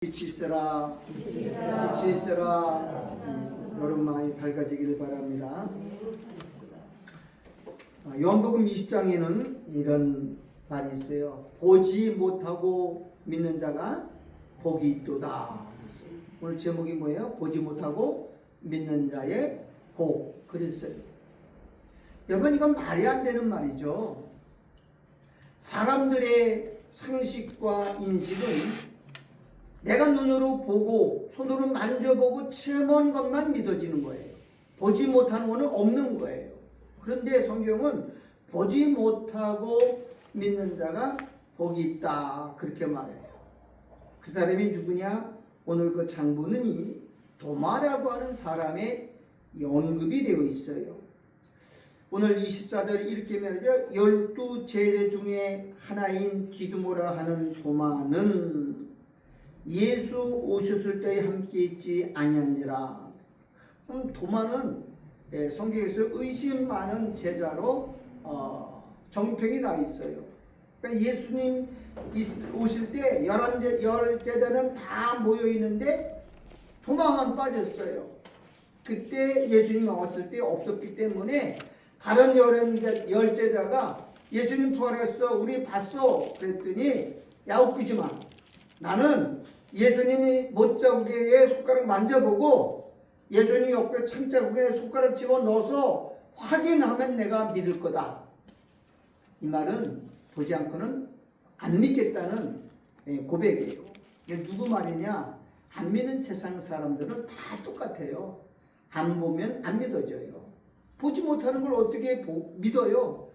빛이 있어라, 빛이 있어라. 여러분만이 밝아지기를 바랍니다. 요한복음 20장에는 이런 말이 있어요. 보지 못하고 믿는 자가 복이 있도다. 오늘 제목이 뭐예요? 보지 못하고 믿는 자의 복. 그랬어요. 여러분, 이건 말이 안 되는 말이죠. 사람들의 상식과 인식은 내가 눈으로 보고 손으로 만져보고 체험한 것만 믿어지는 거예요. 보지 못하는 것은 없는 거예요. 그런데 성경은 보지 못하고 믿는 자가 복이 있다, 그렇게 말해요. 그 사람이 누구냐? 오늘 그 장본인이 도마라고 하는 사람의 언급이 되어 있어요. 오늘 24절 이렇게 말하죠. 12제자 중에 하나인 디두모라 하는 도마는 예수 오셨을 때에 함께 있지 아니한지라. 도마는 성경에서 의심 많은 제자로 정평이 나 있어요. 그러니까 예수님 오실 때 10제자는 다 모여 있는데 도마만 빠졌어요. 그때 예수님이 왔을 때 없었기 때문에 다른 10제자가 예수님 부활했어, 우리 봤어 그랬더니 야, 웃기지 마. 나는 예수님이 못자국에 손가락 만져보고 예수님이 옆에 창자국에 손가락 집어넣어서 확인하면 내가 믿을 거다. 이 말은 보지 않고는 안 믿겠다는 고백이에요. 이게 누구 말이냐? 안 믿는 세상 사람들은 다 똑같아요. 안 보면 안 믿어져요. 보지 못하는 걸 어떻게 믿어요?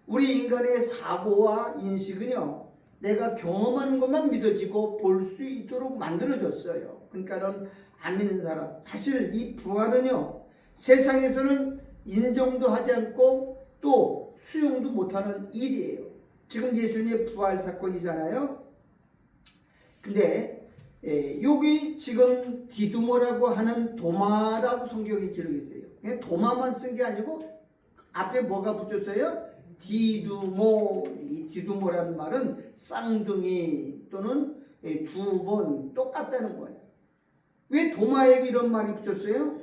우리 인간의 사고와 인식은요, 내가 경험하는 것만 믿어지고 볼 수 있도록 만들어졌어요. 그러니까는 안 믿는 사람, 사실 이 부활은요, 세상에서는 인정도 하지 않고 또 수용도 못하는 일이에요. 지금 예수님의 부활 사건이잖아요. 근데 여기 지금 디두모라고 하는 도마라고 성경에 기록이 있어요. 그냥 도마만 쓴 게 아니고 앞에 뭐가 붙였어요? 디두모. 이 디두모라는 말은 쌍둥이 또는 두 번 똑같다는 거예요. 왜 도마에게 이런 말이 붙였어요?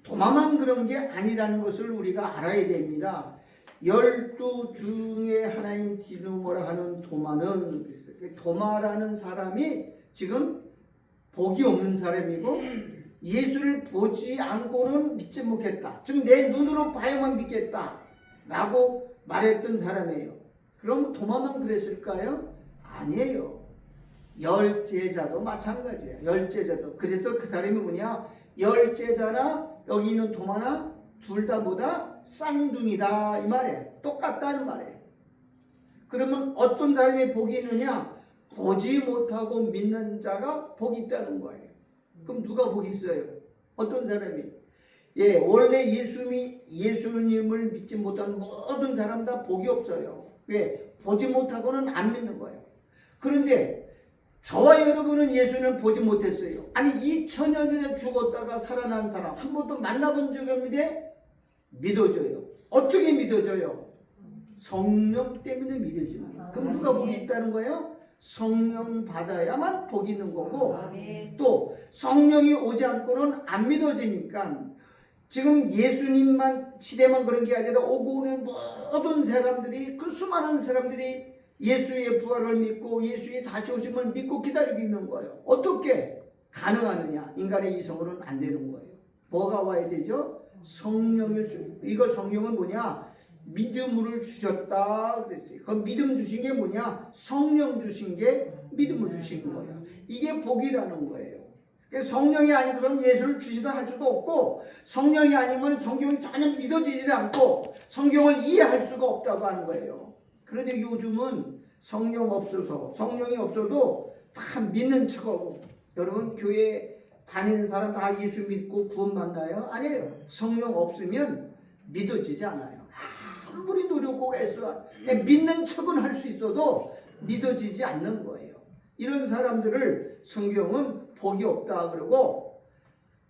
도마만 그런 게 아니라는 것을 우리가 알아야 됩니다. 12 중에 하나인 디두모라 하는 도마는, 도마라는 사람이 지금 복이 없는 사람이고 예수를 보지 않고는 믿지 못했다. 즉 내 눈으로 봐야만 믿겠다 라고 말했던 사람이에요. 그럼 도마만 그랬을까요? 아니에요. 10제자도 마찬가지예요. 10제자도. 그래서 그 사람이 뭐냐? 10제자나 여기 있는 도마나 둘 다 뭐다? 쌍둥이다 이 말이에요. 똑같다는 말이에요. 그러면 어떤 사람이 복이 있느냐? 보지 못하고 믿는 자가 복이 있다는 거예요. 그럼 누가 복이 있어요? 어떤 사람이? 원래 예수님을 믿지 못하는 모든 사람 다 복이 없어요. 왜? 보지 못하고는 안 믿는 거예요. 그런데 저와 여러분은 예수님을 보지 못했어요. 아니 2000년 전에 죽었다가 살아난 사람 한 번도 만나본 적이 없는데 믿어져요. 어떻게 믿어져요? 성령 때문에 믿어지는 거예요. 그럼 누가 복이 있다는 거예요? 성령 받아야만 복이 있는 거고, 또 성령이 오지 않고는 안 믿어지니까 지금 예수님만 시대만 그런 게 아니라 오고 오는 모든 사람들이, 그 수많은 사람들이 예수의 부활을 믿고 예수의 다시 오심을 믿고 기다리고 있는 거예요. 어떻게 가능하느냐? 인간의 이성으로는 안 되는 거예요. 뭐가 와야 되죠? 성령을 주는. 이거 성령은 뭐냐? 믿음을 주셨다 그랬어요. 그 믿음 주신 게 뭐냐? 성령 주신 게 믿음을 주신 거예요. 이게 복이라는 거예요. 성령이 아니고서는 예수를 주시도 할 수도 없고, 성령이 아니면 성경이 전혀 믿어지지도 않고 성경을 이해할 수가 없다고 하는 거예요. 그런데 요즘은 성령이 없어도 다 믿는 척하고, 여러분 교회 다니는 사람 다 예수 믿고 구원받나요? 아니에요. 성령 없으면 믿어지지 않아요. 아무리 노력하고 애써 믿는 척은 할 수 있어도 믿어지지 않는 거예요. 이런 사람들을 성경은 복이 없다 그러고,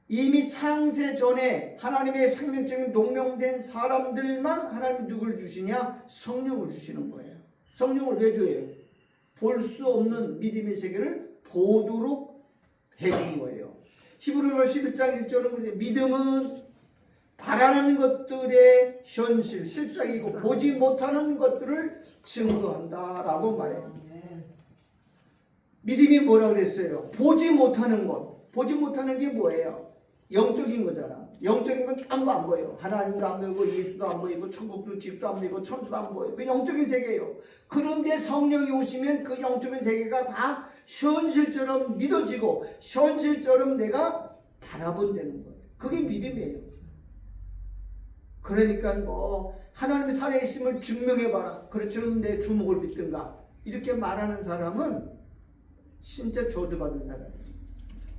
이미 창세 전에 하나님의 생명적인 농명된 사람들만 하나님이 누굴 주시냐? 성령을 주시는 거예요. 성령을 왜 줘요? 볼 수 없는 믿음의 세계를 보도록 해준 거예요. 히브리서 11장 1절은 믿음은 바라는 것들의 현실, 실상이고 보지 못하는 것들을 증거한다라고 말해요. 믿음이 뭐라 그랬어요? 보지 못하는 것. 보지 못하는 게 뭐예요? 영적인 거잖아. 영적인 건 전부 안 보여요. 하나님도 안 보이고 예수도 안 보이고 천국도 집도 안 보이고 천수도 안 보여요. 그 영적인 세계예요. 그런데 성령이 오시면 그 영적인 세계가 다 현실처럼 믿어지고 현실처럼 내가 바라본다는 거예요. 그게 믿음이에요. 그러니까 뭐 하나님의 살아계심을 증명해봐라. 그렇지만 내 주목을 믿든가 이렇게 말하는 사람은 진짜 저주받은 사람이에요.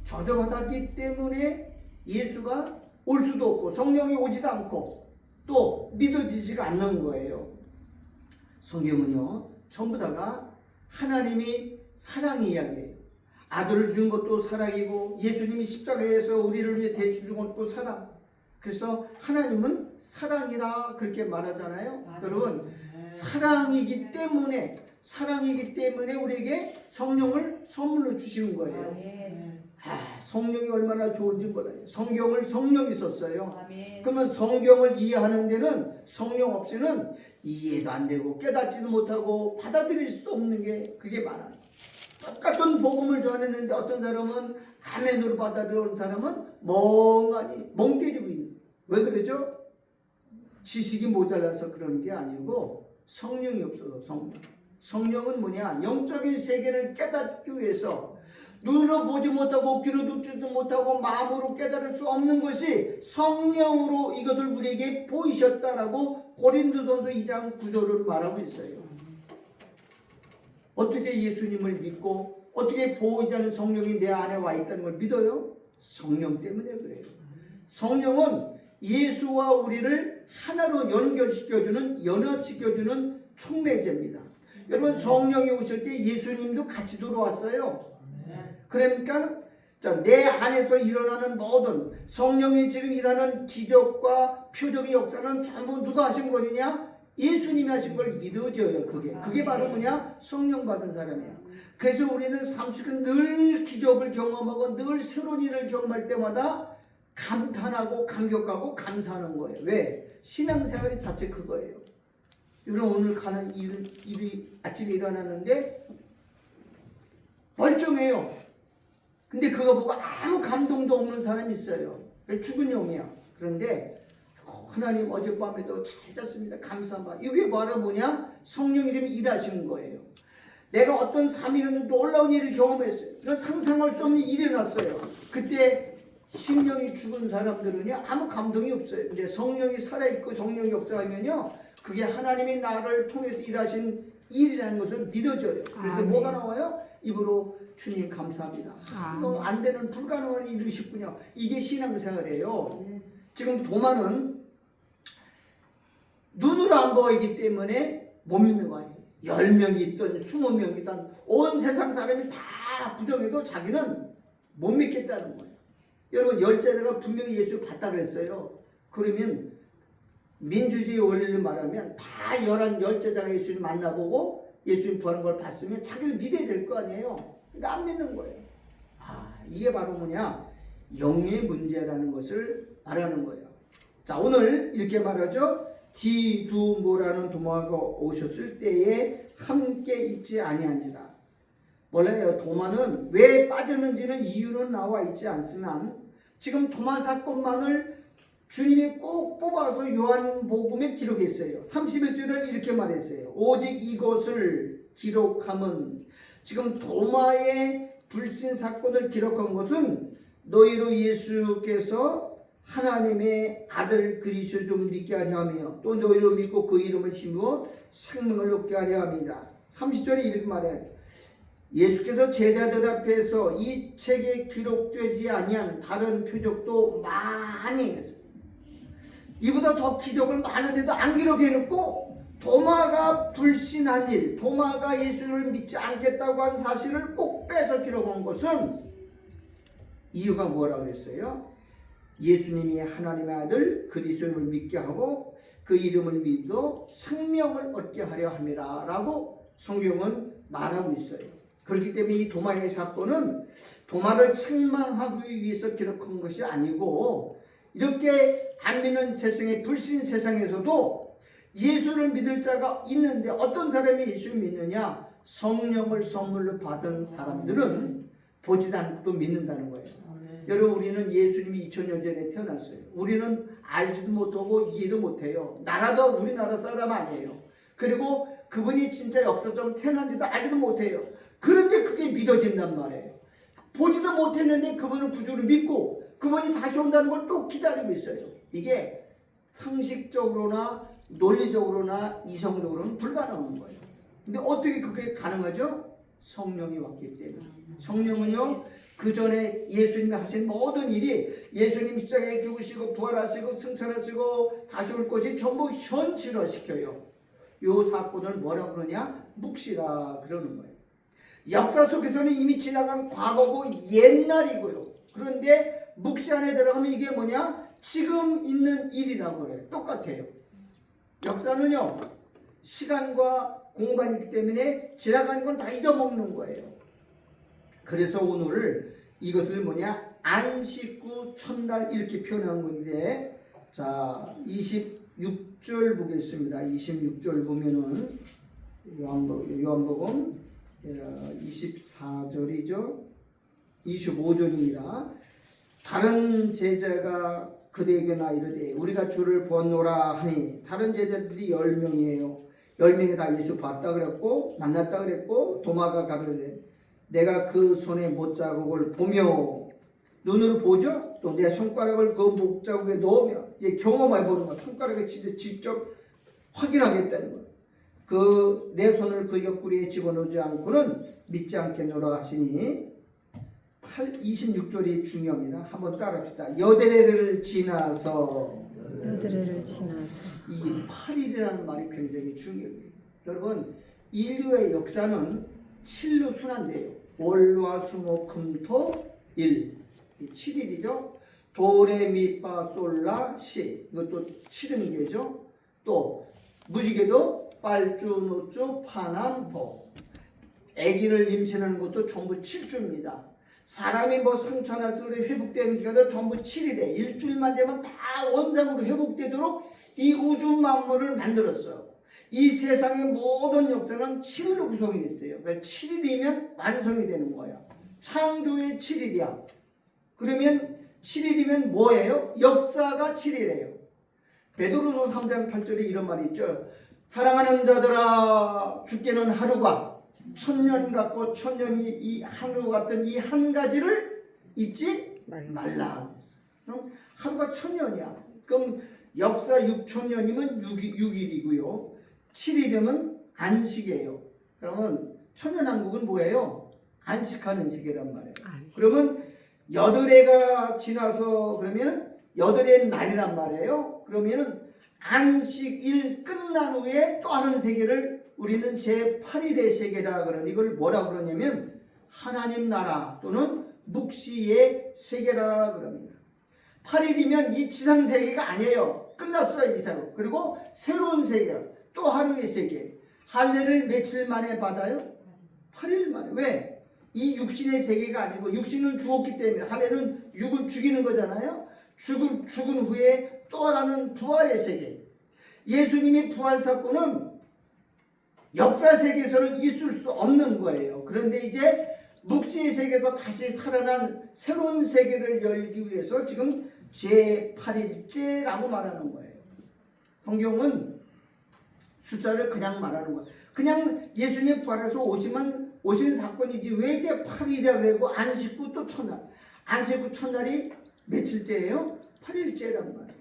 저주받았기 때문에 예수가 올 수도 없고 성령이 오지도 않고 또 믿어지지가 않는 거예요. 성경은요 전부 다가 하나님이 사랑 이야기예요. 아들을 준 것도 사랑이고 예수님이 십자가에서 우리를 위해 대주신 것도 사랑. 그래서 하나님은 사랑이다 그렇게 말하잖아요. 여러분 사랑이기 때문에 우리에게 성령을 선물로 주시는 거예요. 성령이 얼마나 좋은지 몰라요. 성경을 성령이 썼어요. 그러면 성경을 이해하는 데는 성령 없이는 이해도 안 되고 깨닫지도 못하고 받아들일 수도 없는 게 그게 많아요. 똑같은 복음을 전했는데 어떤 사람은 아멘으로 받아들이는 사람은 멍하니 멍 때리고 있는 거예요. 왜 그러죠? 지식이 모자라서 그런 게 아니고 성령이 없어서 성령은 뭐냐? 영적인 세계를 깨닫기 위해서 눈으로 보지 못하고 귀로 듣지도 못하고 마음으로 깨달을 수 없는 것이 성령으로 이것을 우리에게 보이셨다라고 고린도전서 2장 9절을 말하고 있어요. 어떻게 예수님을 믿고 어떻게 보이지 않는 성령이 내 안에 와 있다는 걸 믿어요? 성령 때문에 그래요. 성령은 예수와 우리를 하나로 연결시켜주는 연합시켜주는 촉매제입니다. 여러분 성령이 오실 때 예수님도 같이 들어왔어요. 그러니까 내 안에서 일어나는 모든 성령이 지금 일하는 기적과 표적의 역사는 전부 누가 하신 거냐? 예수님이 하신 걸 믿어져요. 그게 바로 뭐냐? 성령 받은 사람이야. 그래서 우리는 삶 속에 늘 기적을 경험하고 늘 새로운 일을 경험할 때마다 감탄하고 감격하고 감사하는 거예요. 왜? 신앙생활이 자체 그거예요. 여러분 오늘 가는 일이 아침에 일어났는데 멀쩡해요. 근데 그거 보고 아무 감동도 없는 사람이 있어요. 죽은 영이야. 그런데 하나님 어젯밤에도 잘 잤습니다. 감사합니다. 이게 뭐냐? 성령이 좀 일하시는 거예요. 내가 어떤 삶이 놀라운 일을 경험했어요. 이건 상상할 수 없는 일이 났어요. 그때 심령이 죽은 사람들은요 아무 감동이 없어요. 근데 성령이 살아있고 성령이 없어하면요 그게 하나님이 나를 통해서 일하신 일이라는 것을 믿어져요. 그래서 뭐가 나와요? 입으로 주님 감사합니다. 안 되는 불가능한 일을 이루셨군요. 이게 신앙생활이에요. 지금 도마는 눈으로 안 보이기 때문에 못 믿는 거예요. 10명이 있든 20명이 있든 온 세상 사람이 다 부정해도 자기는 못 믿겠다는 거예요. 여러분 열제자가 분명히 예수 봤다 그랬어요. 그러면 민주주의 원리를 말하면 다 열제자가 예수님 만나보고 예수님 보는 걸 봤으면 자기도 믿어야 될 거 아니에요. 근데 안 믿는 거예요. 이게 바로 뭐냐? 영의 문제라는 것을 말하는 거예요. 자, 오늘 이렇게 말하죠. 디두모라는 도마가 오셨을 때에 함께 있지 아니한지라. 원래 도마는 왜 빠졌는지는 이유는 나와 있지 않지만 지금 도마 사건만을 주님이 꼭 뽑아서 요한복음에 기록했어요. 31절은 이렇게 말했어요. 오직 이것을 기록함은 지금 도마의 불신 사건을 기록한 것은 너희로 예수께서 하나님의 아들 그리스도 좀 믿게 하려 하며 또 너희로 믿고 그 이름을 힘입어 생명을 얻게 하려 합니다. 30절에 이렇게 말해요. 예수께서 제자들 앞에서 이 책에 기록되지 아니한 다른 표적도 많이 했습니다. 이보다 더 기적을 많은데도 안 기록해놓고 도마가 불신한 일, 도마가 예수를 믿지 않겠다고 한 사실을 꼭 빼서 기록한 것은 이유가 뭐라고 했어요? 예수님이 하나님의 아들 그리스도를 믿게 하고 그 이름을 믿어 생명을 얻게 하려 함이라 라고 성경은 말하고 있어요. 그렇기 때문에 이 도마의 사건은 도마를 책망하기 위해서 기록한 것이 아니고, 이렇게 안 믿는 세상의 불신 세상에서도 예수를 믿을 자가 있는데, 어떤 사람이 예수를 믿느냐? 성령을 선물로 받은 사람들은 보지도 않고도 믿는다는 거예요. 여러분, 우리는 예수님이 2000년 전에 태어났어요. 우리는 알지도 못하고 이해도 못해요. 나라도 우리나라 사람 아니에요. 그리고 그분이 진짜 역사적으로 태어난지도 알지도 못해요. 그런데 그게 믿어진단 말이에요. 보지도 못했는데 그분을 구주로 믿고 그분이 다시 온다는 걸 또 기다리고 있어요. 이게 상식적으로나 논리적으로나 이성적으로는 불가능한 거예요. 근데 어떻게 그게 가능하죠? 성령이 왔기 때문에. 성령은요, 그 전에 예수님이 하신 모든 일이, 예수님 십자가에 죽으시고 부활하시고 승천하시고 다시 올 것이 전부 현실화시켜요. 이 사건을 뭐라 그러냐? 묵시라 그러는 거예요. 역사 속에서는 이미 지나간 과거고 옛날이고요. 그런데 묵시 안에 들어가면 이게 뭐냐? 지금 있는 일이라고 그래요. 똑같아요. 역사는요, 시간과 공간이기 때문에 지나가는 건 다 잊어먹는 거예요. 그래서 오늘 이것을 뭐냐? 안식 후 첫날 이렇게 표현한 건데, 자, 26절 보겠습니다. 26절 보면은 요한복음 24절이죠. 25절입니다. 다른 제자가 그대에게나 이르되 우리가 주를 보았노라 하니, 다른 제자들이 10명이에요. 10명이 다 예수 봤다 그랬고 만났다 그랬고, 도마가 가르되 내가 그 손에 못자국을 보며, 눈으로 보죠? 또 내 손가락을 그 못자국에 넣으며, 이제 경험해 보는 거, 손가락에 진짜 직접 확인하겠다는 거. 그 내 손을 그 옆구리에 집어넣지 않고는 믿지 않겠노라 하시니, 26절이 중요합니다. 한번 따라합시다. 여드레를 지나서. 이 8일이라는 말이 굉장히 중요해요. 여러분, 인류의 역사는 7로 순환돼요. 월화수목금토 일, 7일이죠. 도레미파솔라시, 이것도 7음계죠. 또 무지개도 빨주노주 파남포, 아기를 임신하는 것도 전부 7주입니다. 사람이 뭐 상처나 회복되는 기간도 전부 7일에 일주일만 되면 다 원상으로 회복되도록 이 우주 만물을 만들었어요. 이 세상의 모든 역사는 7일로 구성이 됐어요. 그러니까 7일이면 완성이 되는 거예요. 창조의 7일이야. 그러면 7일이면 뭐예요? 역사가 7일이에요. 베드로서 3장 8절에 이런 말이 있죠. 사랑하는 자들아, 주께는 하루가 천년 같고 천년이 이 하루 같은 이 한 가지를 잊지 말라. 하루가 천년이야. 그럼 역사 6천년이면 6일이고요. 7일이면 안식이에요. 그러면 천년왕국은 뭐예요? 안식하는 세계란 말이에요. 그러면 여드레가 지나서 그러면 여드레 날이란 말이에요. 그러면은 안식일 끝난 후에 또 하는 세계를 우리는 제8일의 세계다 그러는, 이걸 뭐라 그러냐면 하나님 나라 또는 묵시의 세계라 그럽니다. 8일이면 이 지상 세계가 아니에요. 끝났어요, 이사로. 그리고 새로운 세계, 또 하루의 세계. 할례를 며칠 만에 받아요? 8일 만에. 왜? 이 육신의 세계가 아니고, 육신은 죽었기 때문에, 할례는 육을 죽이는 거잖아요. 죽은 후에 또 하나는 부활의 세계. 예수님이 부활 사건은 역사 세계에서는 있을 수 없는 거예요. 그런데 이제 묵시의 세계에서 다시 살아난 새로운 세계를 열기 위해서 지금 제8일째라고 말하는 거예요. 성경은 숫자를 그냥 말하는 거예요. 그냥 예수님 부활해서 오신 사건이지 왜 이제 8일이라고 그러고 안식 후 또 첫날. 안식 후 첫날이 며칠째예요? 8일째란 말이에요.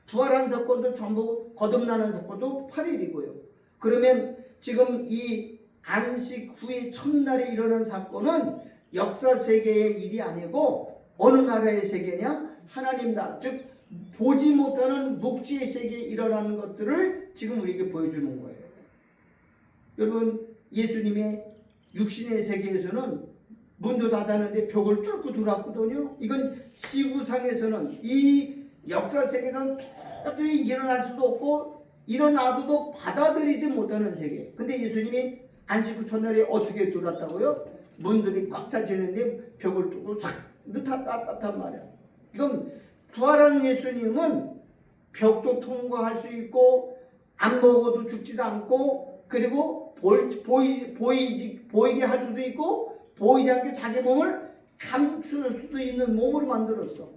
부활한 사건도 전부 거듭나는 사건도 8일이고요. 그러면 지금 이 안식 후의 첫날에 일어난 사건은 역사 세계의 일이 아니고 어느 나라의 세계냐? 하나님 나라, 즉 보지 못하는 묵지의 세계에 일어나는 것들을 지금 우리에게 보여주는 거예요. 여러분, 예수님의 육신의 세계에서는 문도 닫았는데 벽을 뚫고 들어왔거든요. 이건 지구상에서는, 이 역사 세계는 도저히 일어날 수도 없고 일어나도 받아들이지 못하는 세계. 근데 예수님이 안식 후 첫날에 어떻게 들어왔다고요? 문들이 꽉 차지는데 벽을 뚫고 싹 따뜻한 말이야. 이건 부활한 예수님은 벽도 통과할 수 있고 안 먹어도 죽지도 않고 그리고 보이게 할 수도 있고 보이지 않게 자기 몸을 감출 수도 있는 몸으로 만들었어.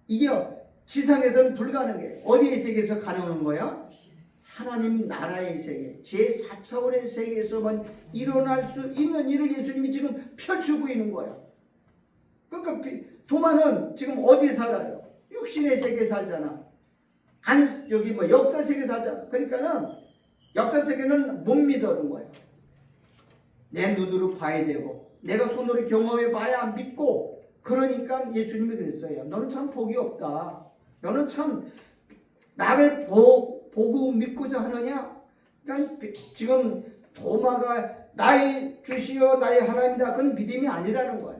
이게 지상에서는 불가능해. 어디의 세계에서 가능한 거야? 하나님 나라의 세계, 제4차원의 세계에서만 일어날 수 있는 일을 예수님이 지금 펼치고 있는 거야. 그러니까 도마는 지금 어디 살아요? 육신의 세계에 살잖아. 여기 역사 세계에 살잖아. 그러니까는 역사 세계는 못 믿어는 거야. 내 눈으로 봐야 되고 내가 손으로 경험해 봐야 믿고. 그러니까 예수님이 그랬어요. 너는 참 복이 없다. 너는 참 나를 보고 믿고자 하느냐? 그러니까 지금 도마가 나의 주시여 나의 하나님이다. 그건 믿음이 아니라는 거야.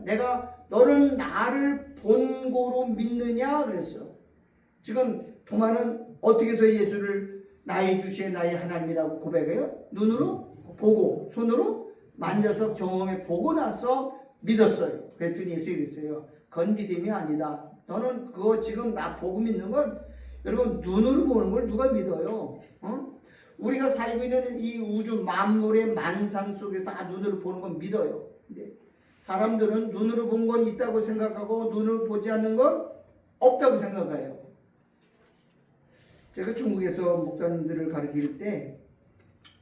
너는 나를 본고로 믿느냐? 그랬어. 지금 도마는 어떻게 해서 예수를 나의 주시여 나의 하나님이라고 고백해요? 눈으로 보고 손으로 만져서 경험해 보고 나서 믿었어요. 그랬더니 예수님이 그랬어요. 그건 믿음이 아니다. 너는 그거 지금 나 보고 믿는 건 여러분 눈으로 보는 걸 누가 믿어요? 우리가 살고 있는 이 우주 만물의 만상 속에서 다 눈으로 보는 건 믿어요. 근데 사람들은 눈으로 본 건 있다고 생각하고 눈으로 보지 않는 건 없다고 생각해요. 제가 중국에서 목사님들을 가르칠 때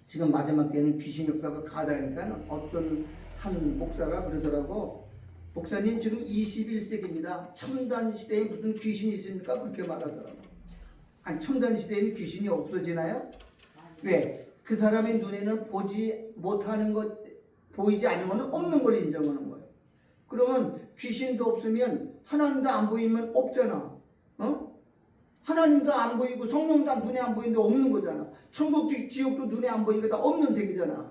지금 마지막 때는 귀신 역사가 가다니까 어떤 한 목사가 그러더라고. 목사님 지금 21세기입니다. 첨단 시대에 무슨 귀신이 있습니까? 그렇게 말하더라고. 아니 첨단 시대에는 귀신이 없어지나요? 왜? 그 사람의 눈에는 보지 못하는 것, 보이지 않는 것은 없는 걸 인정하는 거예요. 그러면 귀신도 없으면 하나님도 안 보이면 없잖아. 하나님도 안 보이고 성령도 눈에 안 보이는데 없는 거잖아. 천국 지옥도 눈에 안 보이니까 다 없는 세계잖아.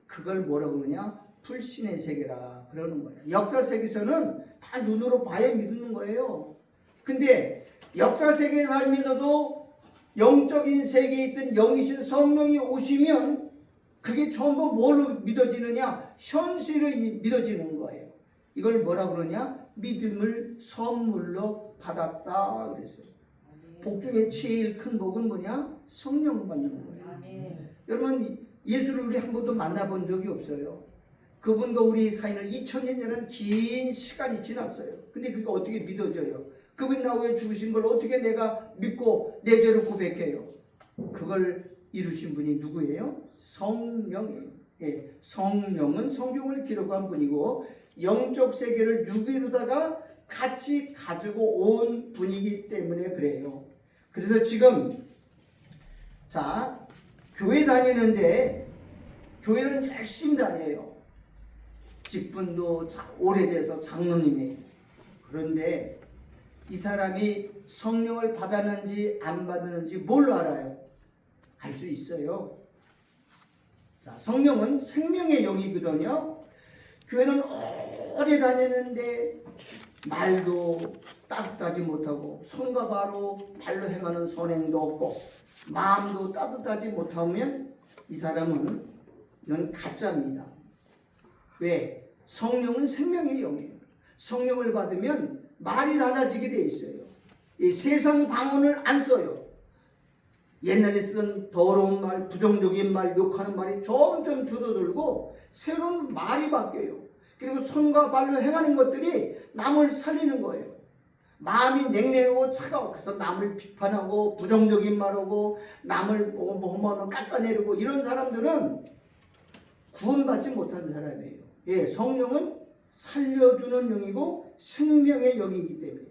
그걸 뭐라고 그러냐? 불신의 세계라 그러는 거예요. 역사 세계에서는 다 눈으로 봐야 믿는 거예요. 근데 역사 세계에 살면서도 영적인 세계에 있던 영이신 성령이 오시면 그게 전부 뭘로 믿어지느냐? 현실을 믿어지는 거예요. 이걸 뭐라고 그러냐? 믿음을 선물로 받았다 그랬어요. 복 중에 제일 큰 복은 뭐냐? 성령 받는 거예요. 여러분 예수를 우리 한 번도 만나본 적이 없어요. 그분과 우리 사이는 2000년이라는 긴 시간이 지났어요. 근데 그게 어떻게 믿어져요? 그분이 나 위해 죽으신 걸 어떻게 내가 믿고 내 죄를 고백해요? 그걸 이루신 분이 누구예요? 성령이에요. 예, 성령은 성경을 기록한 분이고 영적 세계를 육이로다가 같이 가지고 온 분이기 때문에 그래요. 그래서 지금 자 교회 다니는데 교회는 열심히 다녀요. 직분도 오래돼서 장로님이에요. 그런데 이 사람이 성령을 받았는지 안 받았는지 뭘로 알아요? 알 수 있어요. 자, 성령은 생명의 영이거든요. 교회는 오래 다니는데 말도 따뜻하지 못하고 손과 발로 행하는 선행도 없고 마음도 따뜻하지 못하면 이 사람은 이건 가짜입니다. 왜? 성령은 생명의 영이에요. 성령을 받으면 말이 달라지게 돼 있어요. 이 세상 방언을 안 써요. 옛날에 쓰던 더러운 말, 부정적인 말, 욕하는 말이 점점 줄어들고 새로운 말이 바뀌어요. 그리고 손과 발로 행하는 것들이 남을 살리는 거예요. 마음이 냉랭하고 차가워. 그래서 남을 비판하고 부정적인 말하고 남을 뭐만 깎아내리고 이런 사람들은 구원받지 못한 사람이에요. 예, 성령은 살려주는 영이고 생명의 영이기 때문에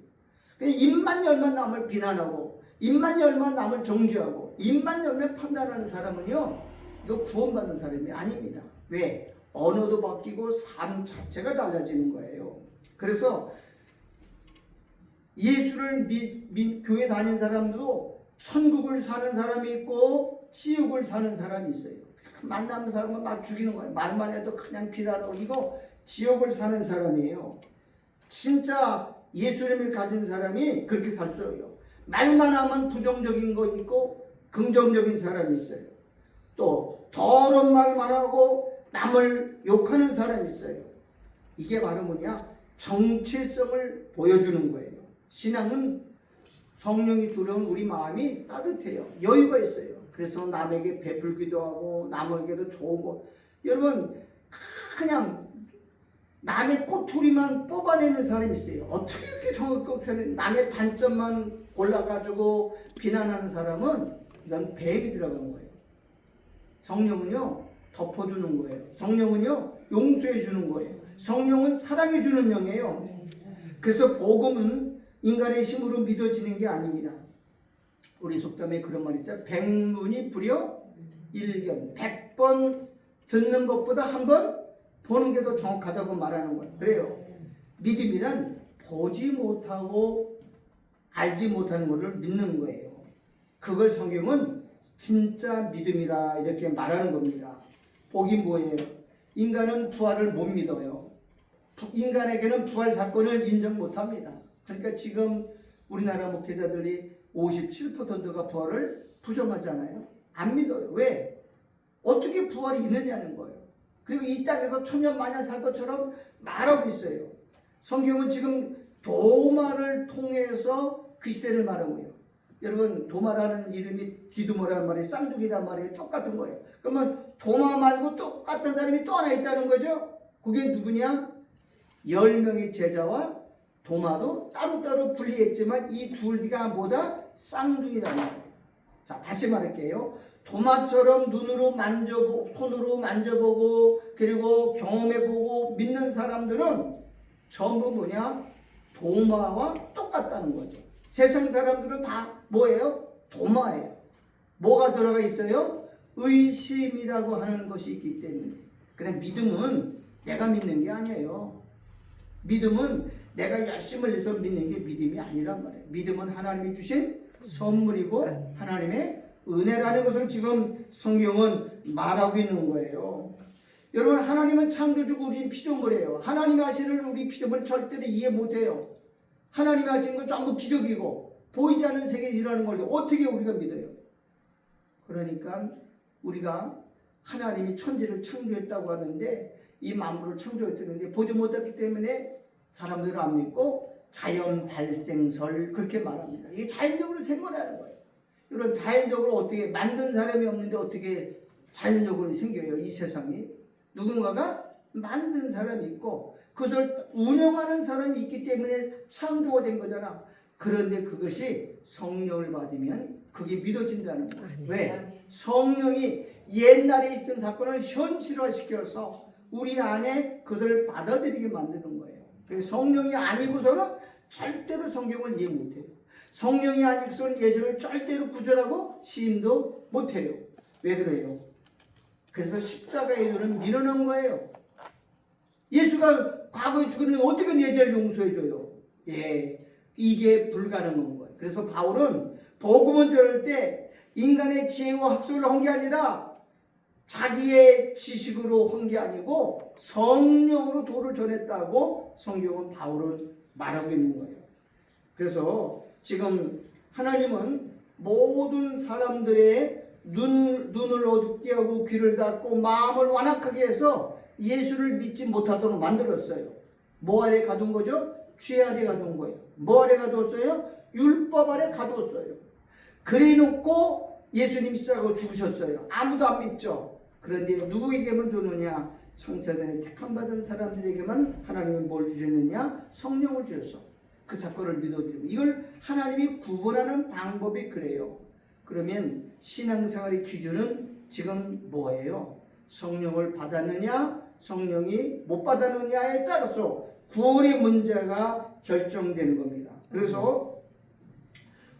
입만 열면 남을 비난하고 입만 열면 남을 정죄하고 입만 열면 판단하는 사람은요 이거 구원받는 사람이 아닙니다. 왜? 언어도 바뀌고 삶 자체가 달라지는 거예요. 그래서 예수를 교회 다니는 사람도 천국을 사는 사람이 있고 지옥을 사는 사람이 있어요. 만나는 사람은 막 죽이는 거예요. 말만 해도 그냥 비난하고 이거 지옥을 사는 사람이에요. 진짜 예수님을 가진 사람이 그렇게 살 수 없어요. 말만 하면 부정적인 거 있고 긍정적인 사람이 있어요. 또 더러운 말만 하고 남을 욕하는 사람이 있어요. 이게 바로 뭐냐? 정체성을 보여주는 거예요. 신앙은 성령이 들어온 우리 마음이 따뜻해요. 여유가 있어요. 그래서 남에게 베풀기도 하고 남에게도 좋은 거. 여러분 그냥 남의 꼬투리만 뽑아내는 사람이 있어요. 어떻게 이렇게 정확하게 남의 단점만 골라가지고 비난하는 사람은 이건 뱀이 들어간 거예요. 성령은요 덮어주는 거예요. 성령은요 용서해 주는 거예요. 성령은 사랑해 주는 영이에요. 그래서 복음은 인간의 힘으로 믿어지는 게 아닙니다. 우리 속담에 그런 말 있죠. 백문이 불여 일견. 100번 듣는 것보다 한 번 보는 게 더 정확하다고 말하는 거예요. 그래요. 믿음이란 보지 못하고 알지 못하는 것을 믿는 거예요. 그걸 성경은 진짜 믿음이라 이렇게 말하는 겁니다. 복이 뭐예요? 인간은 부활을 못 믿어요. 인간에게는 부활 사건을 인정 못합니다. 그러니까 지금 우리나라 목회자들이 57%가 부활을 부정하잖아요. 안 믿어요. 왜? 어떻게 부활이 있느냐는 거예요. 그리고 이 땅에서 천년만년 살 것처럼 말하고 있어요. 성경은 지금 도마를 통해서 그 시대를 말하는 거예요. 여러분 도마라는 이름이 쥐두모라는 말이 쌍둥이란 말이 똑같은 거예요. 그러면 도마 말고 똑같은 사람이 또 하나 있다는 거죠. 그게 누구냐? 10명의 제자와 도마도 따로따로 분리했지만 이 둘이가 뭐다? 쌍둥이라는 거예요. 자, 다시 말할게요. 도마처럼 눈으로 만져보고 손으로 만져보고 그리고 경험해보고 믿는 사람들은 전부 뭐냐? 도마와 똑같다는 거죠. 세상 사람들은 다 뭐예요? 도마예요. 뭐가 들어가 있어요? 의심이라고 하는 것이 있기 때문에. 근데 믿음은 내가 믿는 게 아니에요. 믿음은 내가 열심을 내서 믿는 게 믿음이 아니란 말이에요. 믿음은 하나님이 주신 선물이고 하나님의 은혜라는 것을 지금 성경은 말하고 있는 거예요. 여러분 하나님은 창조주고 우리는 피조물이에요. 하나님이 하시는 우리 피조물을 절대로 이해 못해요. 하나님이 하시는 건 전부 기적이고 보이지 않는 세계에 일하는 걸 어떻게 우리가 믿어요? 그러니까 우리가 하나님이 천지를 창조했다고 하는데 이 만물을 창조했다는데 보지 못했기 때문에 사람들은 안 믿고 자연 발생설 그렇게 말합니다. 이게 자연적으로 생겨나는 거예요. 이런 자연적으로 어떻게 만든 사람이 없는데 어떻게 자연적으로 생겨요? 이 세상이 누군가가 만든 사람이 있고 그걸 운영하는 사람이 있기 때문에 창조가 된 거잖아. 그런데 그것이 성령을 받으면 그게 믿어진다는 거예요. 왜? 성령이 옛날에 있던 사건을 현실화시켜서 우리 안에 그들을 받아들이게 만드는 거예요. 그래서 성령이 아니고서는 절대로 성경을 이해 못해요. 성령이 아니고서는 예수를 절대로 구절하고 시인도 못해요. 왜 그래요? 그래서 십자가의 도는 밀어넣은 거예요. 예수가 과거에 죽었는데 어떻게 내 죄를 용서해줘요? 예, 이게 불가능한 거예요. 그래서 바울은 복음을 전할 때 인간의 지혜와 학술로 한 게 아니라 자기의 지식으로 한 게 아니고 성령으로 도를 전했다고 성경은 바울은 말하고 있는 거예요. 그래서 지금 하나님은 모든 사람들의 눈을 어둡게 하고 귀를 닫고 마음을 완악하게 해서 예수를 믿지 못하도록 만들었어요. 뭐 아래 가둔 거죠? 죄 아래 가둔 거예요. 뭐 아래 가뒀어요? 율법 아래 가뒀어요. 그래 놓고 예수님 십자가로 죽으셨어요. 아무도 안 믿죠. 그런데 누구에게만 주느냐? 창세전에 택함받은 사람들에게만 하나님은 뭘 주셨느냐? 성령을 주셨어. 그 사건을 믿어드리고 이걸 하나님이 구분하는 방법이 그래요. 그러면 신앙생활의 기준은 지금 뭐예요? 성령을 받았느냐? 성령이 못 받았느냐에 따라서 구원의 문제가 결정되는 겁니다. 그래서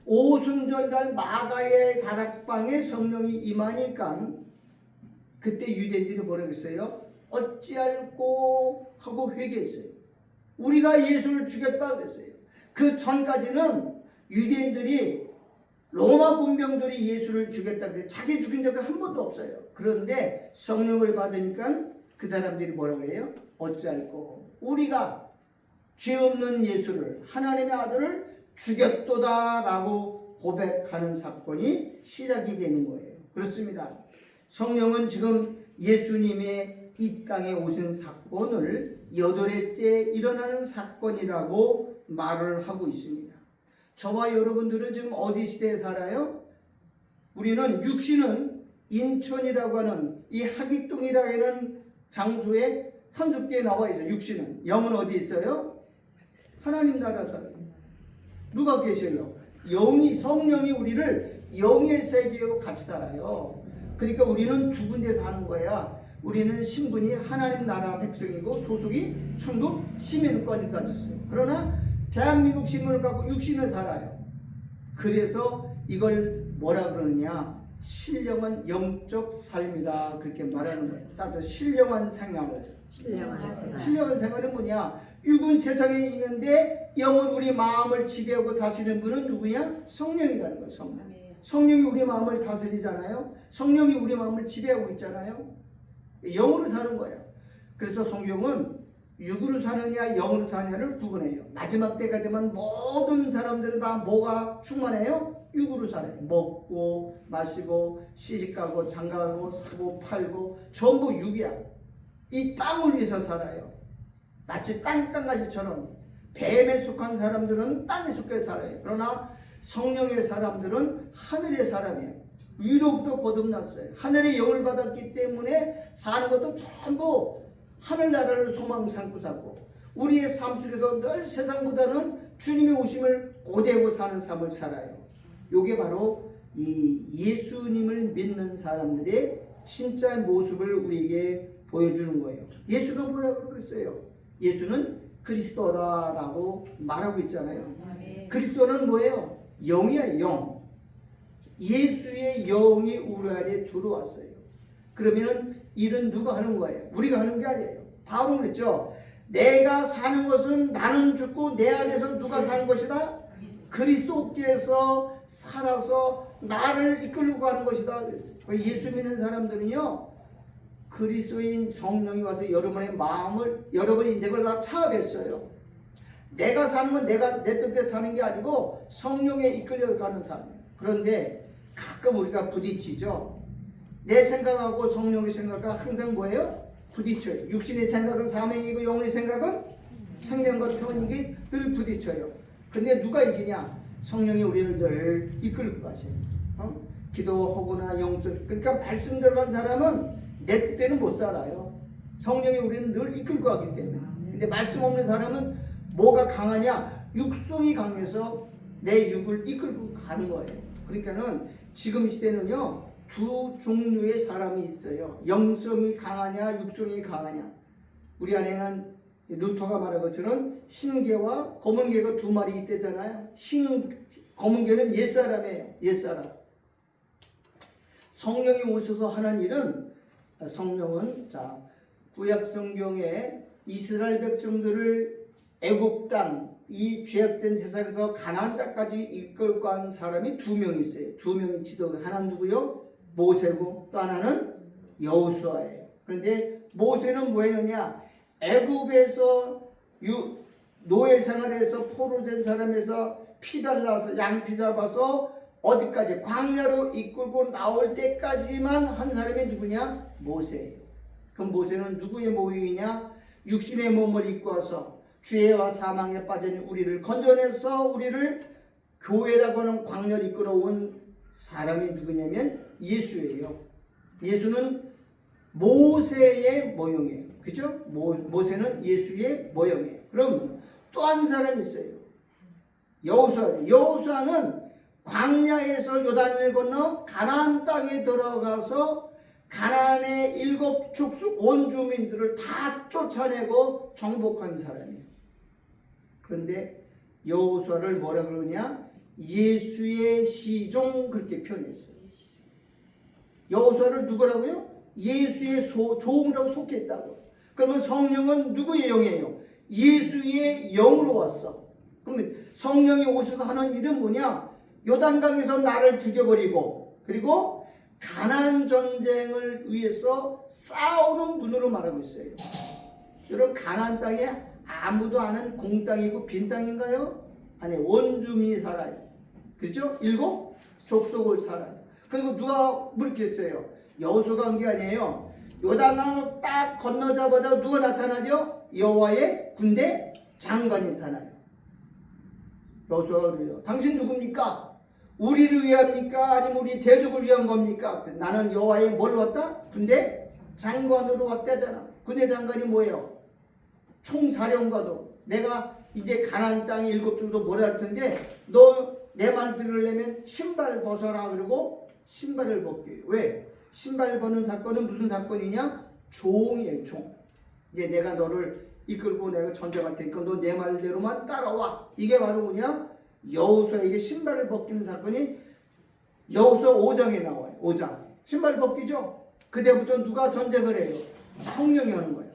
오순절날 마가의 다락방에 성령이 임하니까 그때 유대인들이 뭐라고 했어요? 어찌할꼬 하고 회개했어요. 우리가 예수를 죽였다 그랬어요. 그 전까지는 유대인들이 로마 군병들이 예수를 죽였다 그래요. 자기 죽인 적은 한 번도 없어요. 그런데 성령을 받으니까 그 사람들이 뭐라고 해요? 어찌할꼬 우리가 죄 없는 예수를 하나님의 아들을 죽였도다 라고 고백하는 사건이 시작이 되는 거예요. 그렇습니다. 성령은 지금 예수님의 이 땅에 오신 사건을 여덟째 일어나는 사건이라고 말을 하고 있습니다. 저와 여러분들은 지금 어디 시대에 살아요? 우리는 육신은 인천이라고 하는 이 하객동이라고 하는 장소에 산속기에 나와 있어요. 육신은. 영은 어디 있어요? 하나님 나라 살아요. 누가 계셔요? 영이, 성령이 우리를 영의 세계로 같이 살아요. 그러니까 우리는 두 군데 사는 거야. 우리는 신분이 하나님 나라 백성이고 소속이 천국 시민권까지 있어요. 그러나 대한민국 신분을 갖고 육신을 살아요. 그래서 이걸 뭐라 그러느냐? 신령한 영적 삶이다, 그렇게 말하는 거예요. 따라서 신령한 생활을. 신령한 생활은 뭐냐? 육은 세상에 있는데 영은 우리 마음을 지배하고 다스리는 분은 누구냐? 성령이라는 거예요. 성령. 성령이 우리 마음을 다스리잖아요. 성령이 우리 마음을 지배하고 있잖아요. 영으로 사는 거예요. 그래서 성경은 육으로 사느냐 영으로 사느냐를 구분해요. 마지막 때가 되면 모든 사람들은 다 뭐가 충만해요? 육으로 살아요. 먹고 마시고 시집가고 장가가고 사고 팔고 전부 육이야. 이 땅을 위해서 살아요. 마치 땅강아지처럼 뱀에 속한 사람들은 땅에 속해 살아요. 그러나 성령의 사람들은 하늘의 사람이에요. 위로부터 거듭났어요. 하늘의 영을 받았기 때문에 사는 것도 전부 하늘나라를 소망 삼고 살고, 우리의 삶 속에서 늘 세상보다는 주님의 오심을 고대하고 사는 삶을 살아요. 이게 바로 이 예수님을 믿는 사람들의 진짜 모습을 우리에게 보여주는 거예요. 예수가 뭐라고 그랬어요? 예수는 그리스도다라고 말하고 있잖아요. 그리스도는 뭐예요? 영이에요. 영. 예수의 영이 우리 안에 들어왔어요. 그러면 일은 누가 하는 거예요? 우리가 하는 게 아니에요. 바로 그랬죠. 내가 사는 것은 나는 죽고 내 안에서 누가 사는 것이다? 그리스도께서 살아서 나를 이끌고 가는 것이다. 예수 믿는 사람들은요, 그리스도인 성령이 와서 여러분의 마음을, 여러분의 인생을 다 차압했어요. 내가 사는 건 내가 내 뜻대로 사는 게 아니고 성령에 이끌려가는 삶이에요. 그런데 가끔 우리가 부딪히죠. 내 생각하고 성령의 생각과 항상 뭐예요? 부딪혀요. 육신의 생각은 사명이고 영의 생각은 생명과 평안이기 늘 부딪혀요. 근데 누가 이기냐? 성령이 우리를 늘 이끌고 가세요. 기도하거나 영적, 그러니까 말씀 들어간 사람은 내 뜻대로는 못 살아요. 성령이 우리는 늘 이끌고 가기 때문에. 근데 말씀 없는 사람은 뭐가 강하냐? 육성이 강해서 내 육을 이끌고 가는 거예요. 그러니까는 지금 시대는요, 두 종류의 사람이 있어요. 영성이 강하냐, 육성이 강하냐. 우리 안에는 루터가 말한 것처럼 신개와 검은개가 두 마리 있대잖아요. 검은개는 옛사람이에요. 옛사람. 성령이 오셔서 하는 일은, 성령은 자 구약 성경에 이스라엘 백성들을 애굽 땅, 이 죄악된 세상에서 가나안 땅까지 이끌고 간 사람이 두 명 있어요. 두 명이 지도가. 하나는 누구요? 모세고 또 하나는 여호수아예요. 그런데 모세는 뭐 했느냐? 애굽에서 노예 생활에서 포로된 사람에서 피 달라서 양피 잡아서 어디까지 광야로 이끌고 나올 때까지만 한 사람이 누구냐? 모세예요. 그럼 모세는 누구의 모형이냐? 육신의 몸을 입고 와서 죄와 사망에 빠진 우리를 건져내서 우리를 교회라고 하는 광야를 이끌어온 사람이 누구냐면 예수예요. 예수는 모세의 모형이에요. 그죠? 모세는 예수의 모형이에요. 그럼 또 한 사람이 있어요. 여호수아. 여호수아는 광야에서 요단을 건너 가나안 땅에 들어가서 가나안의 7 족속 원주민들을 다 쫓아내고 정복한 사람이에요. 그런데 여호수아를 뭐라 그러냐? 예수의 시종, 그렇게 표현했어요. 여호수아를 누구라고요? 예수의 종이라고 속했다고. 그러면 성령은 누구의 영이에요? 예수의 영으로 왔어. 그러면 성령이 오셔서 하는 일은 뭐냐? 요단강에서 나를 죽여버리고, 그리고 가나안 전쟁을 위해서 싸우는 분으로 말하고 있어요. 여러분, 가나안 땅에 아무도 아는 공땅이고 빈 땅인가요? 아니, 원주민이 살아요. 그렇죠? 7 족속을 살아요. 그리고 누가 물겠어요? 여호수아가 한 게 아니에요. 요단강을 딱 건너자마자 누가 나타나죠? 여호와의 군대 장관이 나타나요. 여호수아가 그래요. 당신 누굽니까? 우리를 위합니까? 아니면 우리 대적을 위한 겁니까? 나는 여호와의 뭘 왔다? 군대 장관으로 왔다잖아. 군대 장관이 뭐예요? 총사령관도. 내가 이제 가나안 땅에 7주도 뭐라 할 텐데 너 내 말 들으려면 신발 벗어라. 그러고 신발을 벗게 해요. 왜? 신발 벗는 사건은 무슨 사건이냐? 종이에요. 종. 이제 내가 너를 이끌고 내가 전쟁할 테니까 너 내 말대로만 따라와. 이게 바로 뭐냐? 여호수아에게 신발을 벗기는 사건이 여호수아 5장에 나와요. 5장. 신발 벗기죠? 그때부터 누가 전쟁을 해요? 성령이 하는 거예요.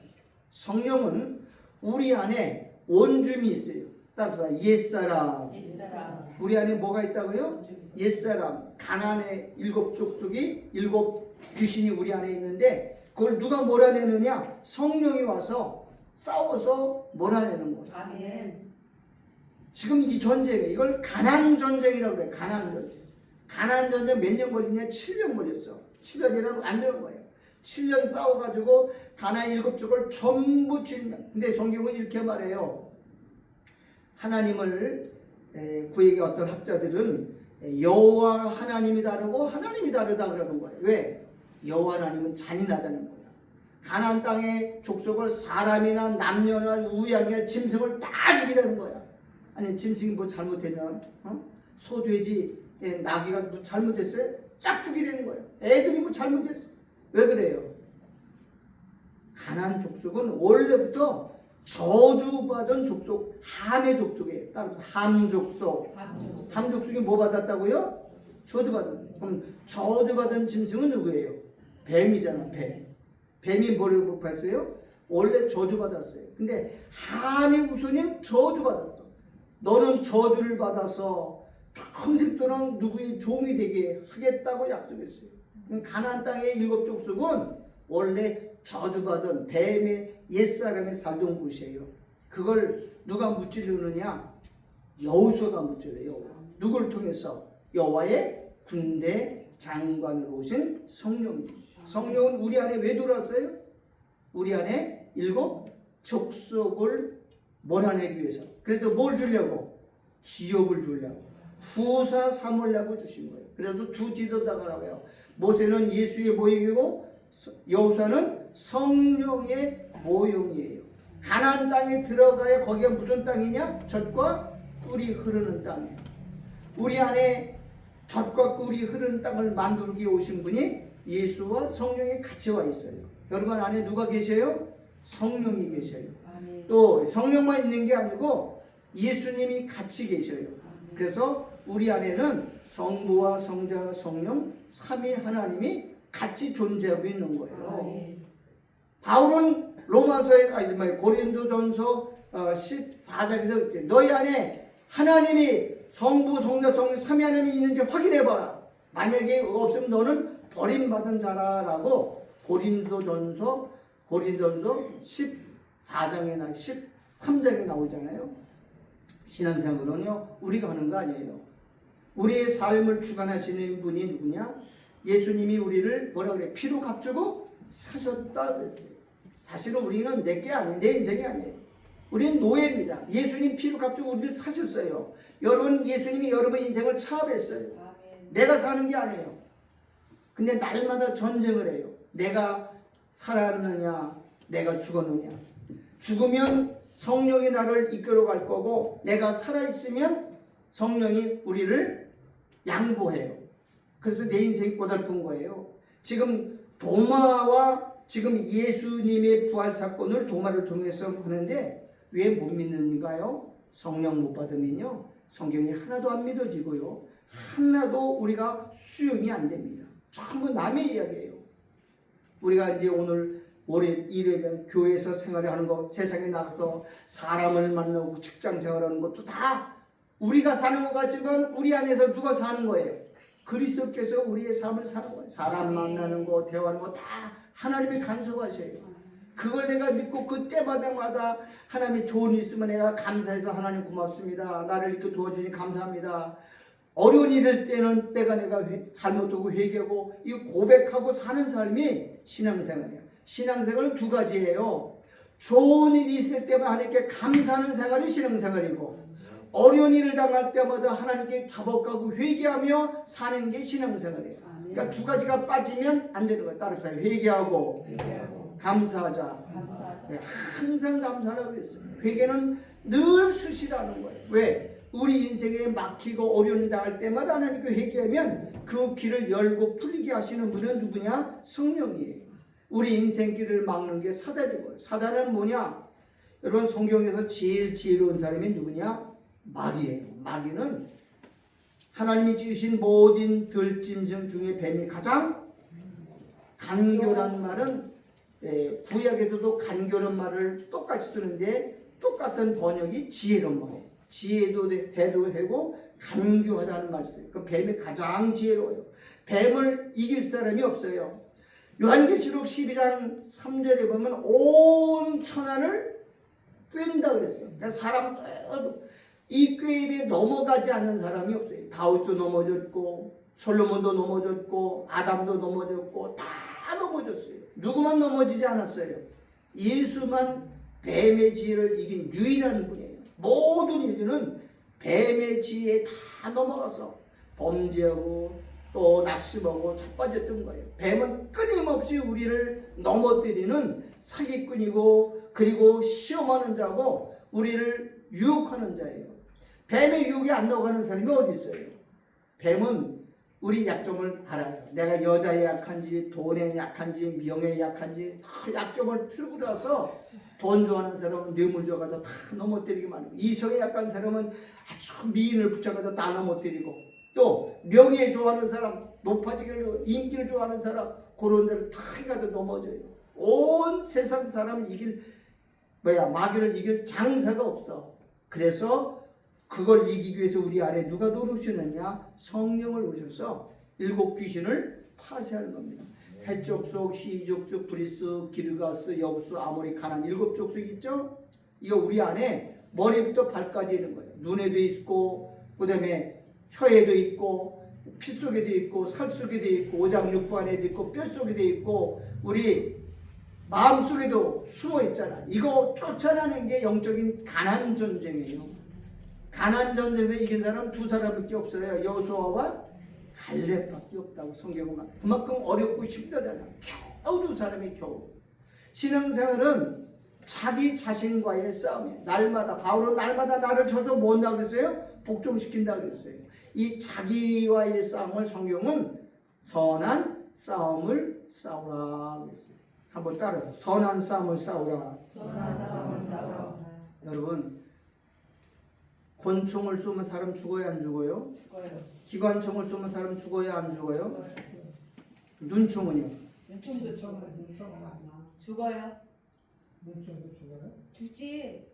성령은 우리 안에 원줌이 있어요. 따라서 옛사람. 우리 안에 뭐가 있다고요? 옛사람. 가나안의 7족속이 7 귀신이 우리 안에 있는데 그걸 누가 몰아내느냐? 성령이 와서 싸워서 몰아내는 거예요. 아멘. 지금 이 전쟁에 이걸 가나안 전쟁이라고 그래요. 가나안 전쟁. 가나안 전쟁 몇 년 걸리냐? 7년 걸렸어. 7년이라는 완전한 거예요. 7년 싸워가지고 가나안 7족을 전부 치는. 근데 성경은 이렇게 말해요. 하나님을 구약의 어떤 학자들은 여호와 하나님이 다르고 하나님이 다르다 그러는 거예요. 왜? 여호와 하나님은 잔인하다는 거예요. 가나안 땅의 족속을 사람이나 남녀나 우양이나 짐승을 다 죽이라는 거야. 아니 짐승이 뭐 잘못했냐? 소, 돼지, 나귀가 뭐 잘못했어요? 쫙 죽이라는 거예요. 애들이 뭐 잘못했어요? 왜 그래요? 가나안 족속은 원래부터 저주받은 족속, 함의 족속이에요. 따라서 함족속. 함족속이 뭐 받았다고요? 저주받은. 그럼 저주받은 짐승은 누구예요? 뱀이잖아. 뱀. 뱀이 뭐라고 봤어요? 원래 저주받았어요. 근데 함의 후손인 저주받았어. 너는 저주를 받아서 평생 동안 누구의 종이 되게 하겠다고 약속했어요. 가나안 땅의 7족속은 원래 저주받은 뱀의 옛사람의 살던 곳이에요. 그걸 누가 무찌르느냐? 여호수아가 무찌르요. 여호와. 누굴 통해서? 여호와의 군대 장관으로 오신 성령. 성령은 우리 안에 왜 들어왔어요? 우리 안에 7 족속을 몰아내기 위해서. 그래서 뭘 주려고? 기업을 주려고. 후사 삼으려고 주신 거예요. 그래서 두 지도자가 나와요. 모세는 예수의 모형이고 여호수아는 성령의 모형이에요. 가나안 땅에 들어가야 거기가 무슨 땅이냐? 젖과 꿀이 흐르는 땅이에요. 우리 안에 젖과 꿀이 흐르는 땅을 만들기 오신 분이 예수와 성령이 같이 와 있어요. 여러분 안에 누가 계셔요? 성령이 계셔요. 또 성령만 있는 게 아니고 예수님이 같이 계셔요. 그래서 우리 안에는 성부와 성자와 성령 삼위 하나님이 같이 존재하고 있는 거예요. 바울은 로마서에 고린도전서 14장에서 너희 안에 하나님이 성부, 성자, 성령 삼위 하나님이 있는지 확인해봐라. 만약에 없으면 너는 버림받은 자라라고 고린도전서 14장에 13장에 나오잖아요. 신앙생활은요 우리가 하는 거 아니에요. 우리의 삶을 주관하시는 분이 누구냐? 예수님이 우리를 뭐라 그래? 피로 값주고 사셨다 그랬어요. 사실은 우리는 내게 아니에요. 내 인생이 아니에요. 우리는 노예입니다. 예수님 피로 값주고 우리를 사셨어요. 여러분 예수님이 여러분 인생을 차압했어요. 내가 사는 게 아니에요. 근데 날마다 전쟁을 해요. 내가 살았느냐 내가 죽었느냐. 죽으면 성령이 나를 이끌어 갈 거고 내가 살아있으면 성령이 우리를 양보해요. 그래서 내 인생이 고달픈 거예요. 지금 도마와 지금 예수님의 부활 사건을 도마를 통해서 하는데 왜 못 믿는가요? 성령 못 받으면요 성경이 하나도 안 믿어지고요 하나도 우리가 수용이 안 됩니다. 전부 남의 이야기예요. 우리가 이제 오늘 월요일, 일요일에 교회에서 생활하는 거, 세상에 나가서 사람을 만나고 직장 생활하는 것도 다 우리가 사는 것 같지만 우리 안에서 누가 사는 거예요? 그리스도께서 우리의 삶을 사는 거예요. 사람 만나는 거, 대화하는 거 다 하나님이 간섭하셔요. 그걸 내가 믿고 그때마다 하나님이 좋은 일 있으면 내가 감사해서 하나님 고맙습니다. 나를 이렇게 도와주니 감사합니다. 어려운 일일 때는 때가 내가 잘못하고 회개하고 이 고백하고 사는 삶이 신앙생활이야. 신앙생활은 두 가지예요. 좋은 일이 있을 때마다 하나님께 감사하는 생활이 신앙생활이고, 어려운 일을 당할 때마다 하나님께 자복하고 회개하며 사는 게 신앙생활이에요. 그러니까 두 가지가 빠지면 안 되는 거예요. 따라서 회개하고 감사하자. 네, 항상 감사하라고 그랬어요. 회개는 늘 수시라는 거예요. 왜? 우리 인생에 막히고 어려운 일 당할 때마다 하나님께 회개하면 그 길을 열고 풀리게 하시는 분은 누구냐? 성령이에요. 우리 인생길을 막는 게 사단이고요. 사단은 뭐냐? 여러분, 성경에서 제일 지혜로운 사람이 누구냐? 마귀예요. 마귀는 하나님이 지으신 모든 들짐승 중에 뱀이 가장 간교란 말은 구약에서도 간교란 말을 똑같이 쓰는데 똑같은 번역이 지혜로운 말이에요. 지혜도 해도 되고 간교하다는 말을 써요. 그 뱀이 가장 지혜로워요. 뱀을 이길 사람이 없어요. 요한계시록 12장 3절에 보면 온 천하를 꿰는다 그랬어요. 그러니까 사람 이 꾀입에 넘어가지 않는 사람이 없어요. 다윗도 넘어졌고 솔로몬도 넘어졌고 아담도 넘어졌고 다 넘어졌어요. 누구만 넘어지지 않았어요. 예수만 뱀의 지혜를 이긴 유일한 분이에요. 모든 인류는 뱀의 지혜에 다 넘어가서 범죄하고 또 낙심하고 자빠졌던 거예요. 뱀은 끊임없이 우리를 넘어뜨리는 사기꾼이고, 그리고 시험하는 자고 우리를 유혹하는 자예요. 뱀의 유혹에 안 넘어가는 사람이 어디 있어요? 뱀은 우리 약점을 알아요. 내가 여자에 약한지 돈에 약한지 명예에 약한지 다 약점을 틀고 나서 돈 좋아하는 사람은 뇌물 줘가지고 다 넘어뜨리기만 하고, 이성에 약한 사람은 아주 미인을 붙여가지고 다 넘어뜨리고, 또 명예 좋아하는 사람, 높아지기를 인기를 좋아하는 사람, 그런 데를 다 해가지고 넘어져요. 온 세상 사람을 이길 마귀를 이길 장사가 없어. 그래서 그걸 이기기 위해서 우리 안에 누가 들어오시느냐? 성령을 오셔서 일곱 귀신을 파쇄하는 겁니다. 해족속, 시족족, 브리스, 기르가스, 여우수, 아모리, 가난 일곱 족속 있죠? 이거 우리 안에 머리부터 발까지 있는 거예요. 눈에도 있고, 그 다음에 혀에도 있고, 피 속에도 있고, 살 속에도 있고, 오장육부 안에도 있고, 뼈 속에도 있고, 우리 마음 속에도 숨어 있잖아. 이거 쫓아내는 게 영적인 가난 전쟁이에요. 가난 전쟁에서 이긴 사람 두 사람밖에 없어요. 여호수아와 갈렙밖에 없다고 성경은 말해요. 그만큼 어렵고 힘들잖아. 겨우 두 사람이 겨우. 신앙생활은 자기 자신과의 싸움이에요. 날마다, 바울은 날마다 나를 쳐서 뭐 한다고 그랬어요? 복종시킨다고 그랬어요. 이 자기와의 싸움을 성경은 선한 싸움을 싸우라 그랬어요. 한번 따라서 선한 싸움을 싸우라. 선한 싸움을 싸우라. 여러분, 권총을 쏘면 사람 죽어요, 안 죽어요? 죽어요. 기관총을 쏘면 사람 죽어요, 안 죽어요? 죽어요. 눈총은요? 눈총도 죽어요. 눈총도 죽어요? 죽지.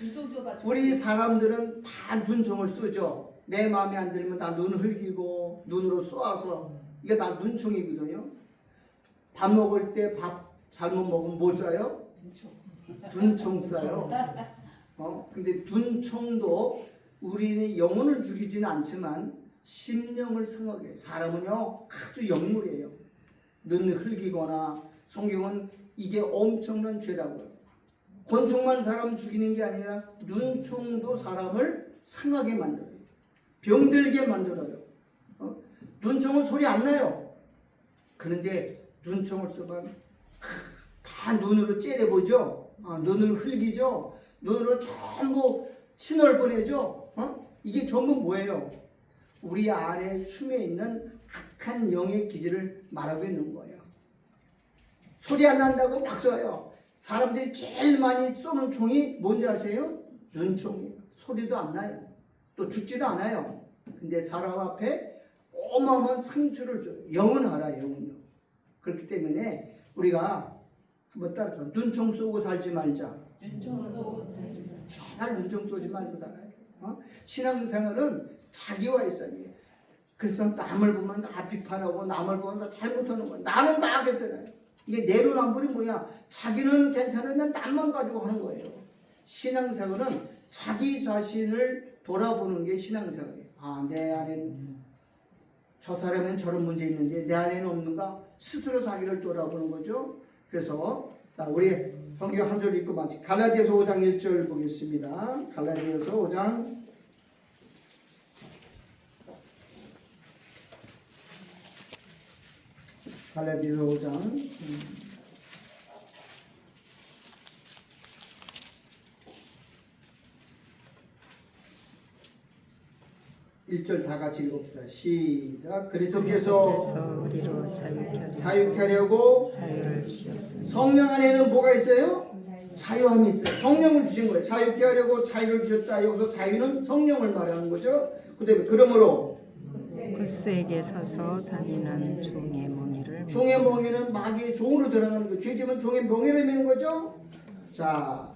눈총 줘봐. 우리 사람들은 다 눈총을 쏘죠. 내 마음에 안 들면 다 눈을 흘기고 눈으로 쏘아서, 이게 다 눈총이거든요. 밥 먹을 때 밥 잘못 먹으면 뭐 쏴요? 눈총 쏴요. 근데 눈총도 우리는 영혼을 죽이지는 않지만 심령을 상하게 해요. 사람은요 아주 영물이에요. 눈을 흘기거나, 성경은 이게 엄청난 죄라고요. 권총만 사람 죽이는 게 아니라 눈총도 사람을 상하게 만들어요. 병들게 만들어요. 눈총은 소리 안 나요. 그런데 눈총을 쏘면 다 눈으로 째려보죠. 눈을 흘기죠. 눈으로 전부 신호를 보내죠. 이게 전부 뭐예요? 우리 안에 숨어 있는 악한 영의 기질을 말하고 있는 거예요. 소리 안 난다고 막 쏘요. 사람들이 제일 많이 쏘는 총이 뭔지 아세요? 눈총이에요. 소리도 안 나요. 또 죽지도 않아요. 근데 사람 앞에 어마어마한 상처를 줘요. 영은 알아요. 영은요. 그렇기 때문에 우리가 한번 따라서 눈총 쏘고 살지 말자. 눈총 쏘고 제발 눈총 쏘지 말고 살아요. 신앙생활은 자기와의 싸움이에요. 그래서 남을 보면 다 비판하고 남을 보면 다 잘못하는 거예요. 나는 다 하겠잖아요. 이게 내로남불이 뭐야? 자기는 괜찮은데 남만 가지고 하는 거예요. 신앙생활은 자기 자신을 돌아보는 게 신앙생활이에요. 내 안에는 저 사람은 저런 문제 있는데 내 안에는 없는가? 스스로 자기를 돌아보는 거죠. 그래서 자, 우리 성경 한 절 읽고 마치 갈라디아서 5장 1절 보겠습니다. 갈라디아서 5장 갈라디아서 5장 1절 다 같이 읽읍시다. 시작. 그리스도께서 우리로 자유케 하려고 자유를 주셨습니다. 성령 안에는 뭐가 있어요? 자유함이 있어요. 성령을 주신 거예요. 자유케 하려고 자유를 주셨다. 여기서 자유는 성령을 말하는 거죠. 그다음에 그러므로 구스에게 서서 다니는 종의 몽이를 종의 몽에는 마귀의 종으로 들어가는 거. 죄지면 종의 몽에를 매는 거죠. 자,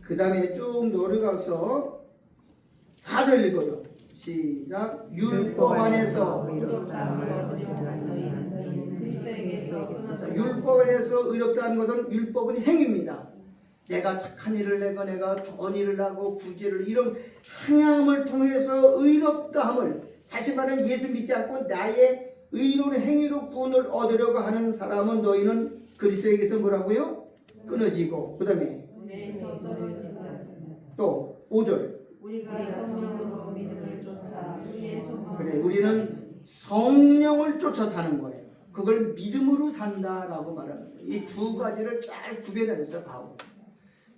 그 다음에 쭉 내려가서 4절 읽어요. 시작. 율법 안에서 의롭다함을 얻으려는 그리스도에게서 율법 안에서 의롭다는 것은 율법은 행위입니다. 내가 착한 일을 내고 내가 좋은 일을 하고 구제를 이런 행함을 통해서 의롭다함을 다시 말하면 예수 믿지 않고 나의 의로운 행위로 구원을 얻으려고 하는 사람은 너희는 그리스도에게서 뭐라고요? 끊어지고 그 다음에 은혜에서 떨어지지 않습니다. 또 5절 우리가 성령으로 믿음을 쫓아 이의 소망을 그래 우리는 성령을 쫓아 사는 거예요. 그걸 믿음으로 산다라고 말하는 거예요. 이 두 가지를 잘 구별해서 가고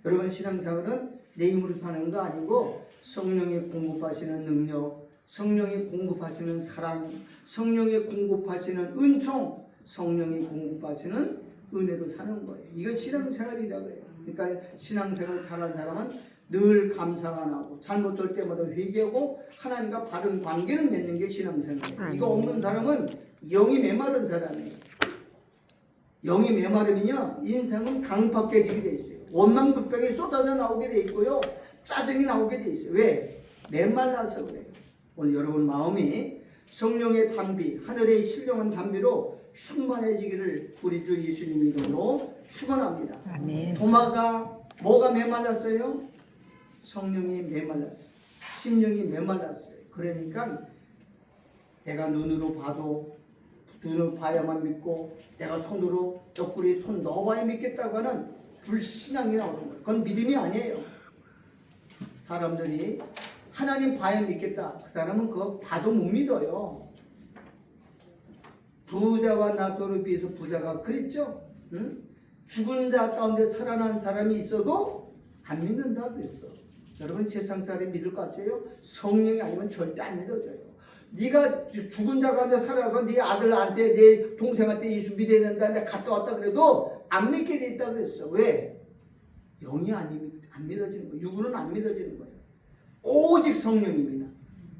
여러분 신앙생활은 내 힘으로 사는 거 아니고 성령이 공급하시는 능력, 성령이 공급하시는 사랑, 성령이 공급하시는 은총, 성령이 공급하시는 은혜로 사는 거예요. 이건 신앙생활이라고 해요. 그러니까 신앙생활 잘하는 사람은 늘 감사가 나고 잘못될 때마다 회개하고 하나님과 바른 관계를 맺는 게 신앙생활이에요. 이거 없는 사람은 영이 메마른 사람이에요. 영이 메마르면요 인생은 강팍해지게 돼 있어요. 원망불평이 쏟아져 나오게 돼 있고요. 짜증이 나오게 돼 있어요. 왜? 메말라서 그래요. 오늘 여러분 마음이 성령의 담비, 하늘의 신령한 담비로 충만해지기를 우리 주 예수님 이름으로 축원합니다. 아멘. 도마가 뭐가 메말랐어요? 성령이 메말랐어요. 심령이 메말랐어요. 그러니까 내가 눈으로 봐도 눈으로 봐야만 믿고 내가 손으로 옆구리에 손 넣어봐야 믿겠다고 하는 불신앙이 나오는 거예요. 그건 믿음이 아니에요. 사람들이 하나님 봐야 믿겠다. 그 사람은 그거 봐도 못 믿어요. 부자와 나도를 비해서 부자가 그랬죠. 응? 죽은 자 가운데 살아난 사람이 있어도 안 믿는다 그랬어. 여러분 세상 사람이 믿을 것 같아요? 성령이 아니면 절대 안 믿어져요. 네가 죽은 자 가운데 살아서 네 아들한테 내 동생한테 예수 믿어야 된다 내가 갔다 왔다 그래도 안 믿게 돼 있다 그랬어. 왜? 영이 안 믿어지는 거예요. 육은 안 믿어지는 거예요. 오직 성령입니다.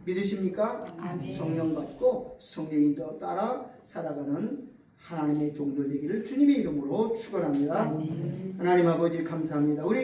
믿으십니까? 아멘. 성령 받고 성령 인도 따라 살아가는 하나님의 종들 되기를 주님의 이름으로 축원합니다. 아멘. 하나님 아버지 감사합니다. 우리